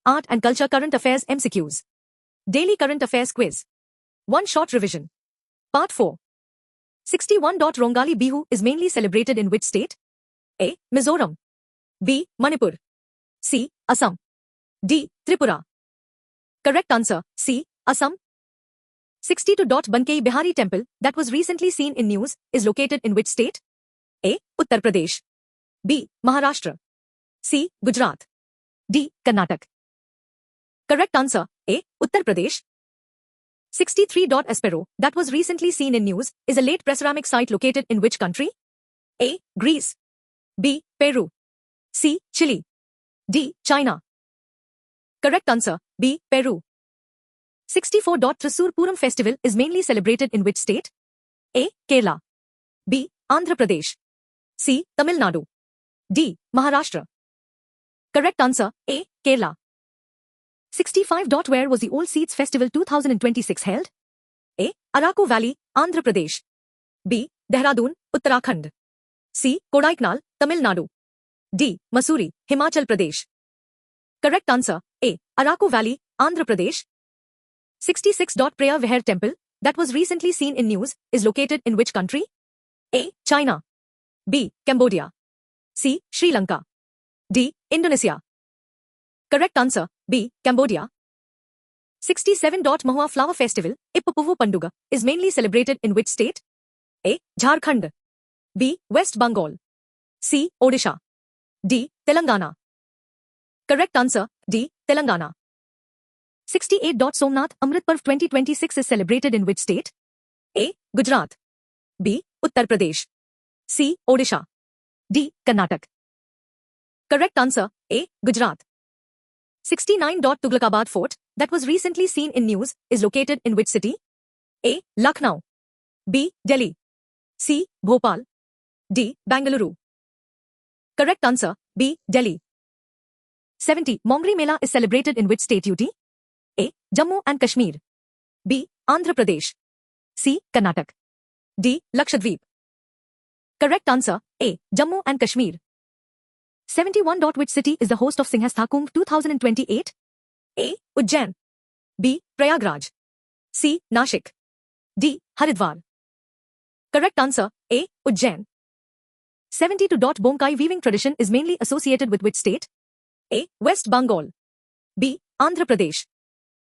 Art and Culture Current Affairs MCQs. Daily Current Affairs Quiz. One Short Revision. Part 4. 61. Rongali Bihu is mainly celebrated in which state? A. Mizoram. B. Manipur. C. Assam. D. Tripura. Correct answer, C. Assam. 62. Bankei Bihari Temple, that was recently seen in news, is located in which state? A. Uttar Pradesh. B. Maharashtra. C. Gujarat. D. Karnataka. Correct answer, A. Uttar Pradesh. 63. Espero, that was recently seen in news, is a late preceramic site located in which country? A. Greece. B. Peru. C. Chile. D. China. Correct answer, B. Peru. 64. Thrissur Puram festival is mainly celebrated in which state? A. Kerala. B. Andhra Pradesh. C. Tamil Nadu. D. Maharashtra. Correct answer, A. Kerala. 65. Where was the Old Seeds Festival 2026 held? A. Araku Valley, Andhra Pradesh. B. Dehradun, Uttarakhand. C. Kodaikanal, Tamil Nadu. D. Mussoorie, Himachal Pradesh. Correct answer, A. Araku Valley, Andhra Pradesh. 66. Preah Vihear Temple, that was recently seen in news, is located in which country? A. China. B. Cambodia. C. Sri Lanka. D. Indonesia. Correct answer, B. Cambodia. 67. Mahua Flower Festival, Ippupuvu Panduga, is mainly celebrated in which state? A. Jharkhand. B. West Bengal. C. Odisha. D. Telangana. Correct answer, D. Telangana. 68. Somnath Amrit Parv 2026 is celebrated in which state? A. Gujarat. B. Uttar Pradesh. C. Odisha. D. Karnataka. Correct answer, A. Gujarat. 69. Tughlakabad Fort, that was recently seen in news, is located in which city? A. Lucknow. B. Delhi. C. Bhopal. D. Bangalore. Correct answer, B. Delhi. 70. Mongri Mela is celebrated in which state UT? A. Jammu and Kashmir. B. Andhra Pradesh. C. Karnataka. D. Lakshadweep. Correct answer, A. Jammu and Kashmir. 71. Which city is the host of Singhastha Kumbh 2028? A. Ujjain. B. Prayagraj. C. Nashik. D. Haridwar. Correct answer, A. Ujjain. 72. Bonkai weaving tradition is mainly associated with which state? A. West Bengal. B. Andhra Pradesh.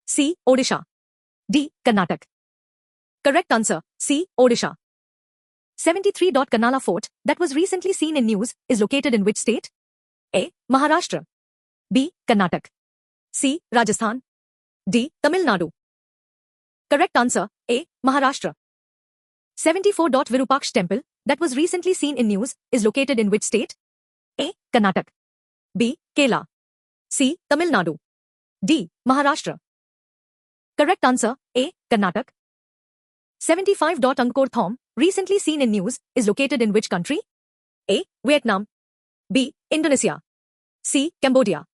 C. Odisha. D. Karnataka. Correct answer, C. Odisha. 73. Karnala Fort, that was recently seen in news, is located in which state? A. Maharashtra. B. Karnataka. C. Rajasthan. D. Tamil Nadu. Correct answer, A. Maharashtra. 74. Virupaksh Temple, that was recently seen in news, is located in which state? A. Karnataka. B. Kerala. C. Tamil Nadu. D. Maharashtra. Correct answer, A. Karnataka. 75. Angkor Thom, recently seen in news, is located in which country? A. Vietnam. B. Indonesia. C. Cambodia.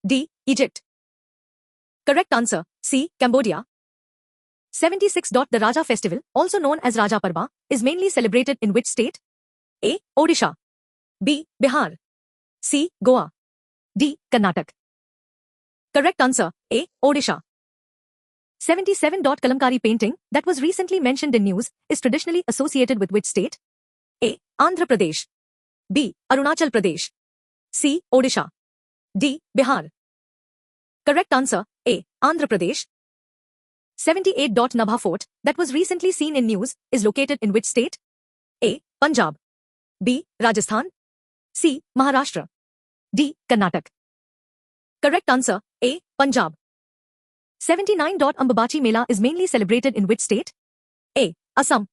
D. Egypt. Correct answer, C. Cambodia. 76. The Raja Festival, also known as Raja Parba, is mainly celebrated in which state? A. Odisha. B. Bihar. C. Goa. D. Karnataka. Correct answer, A. Odisha. 77. Kalamkari painting, that was recently mentioned in news, is traditionally associated with which state? A. Andhra Pradesh. B. Arunachal Pradesh. C. Odisha. D. Bihar. Correct answer, A. Andhra Pradesh. 78. Nabha Fort, that was recently seen in news, is located in which state? A. Punjab. B. Rajasthan. C. Maharashtra. D. Karnataka. Correct answer, A. Punjab. 79. Ambabachi Mela is mainly celebrated in which state? A. Assam.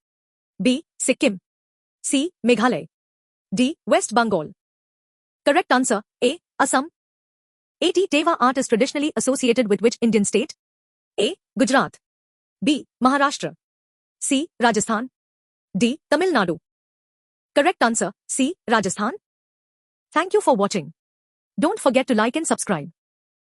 B. Sikkim. C. Meghalaya. D. West Bengal. Correct answer, A. Assam. 80. Teva art is traditionally associated with which Indian state? A. Gujarat. B. Maharashtra. C. Rajasthan. D. Tamil Nadu. Correct answer, C. Rajasthan. Thank you for watching. Don't forget to like and subscribe.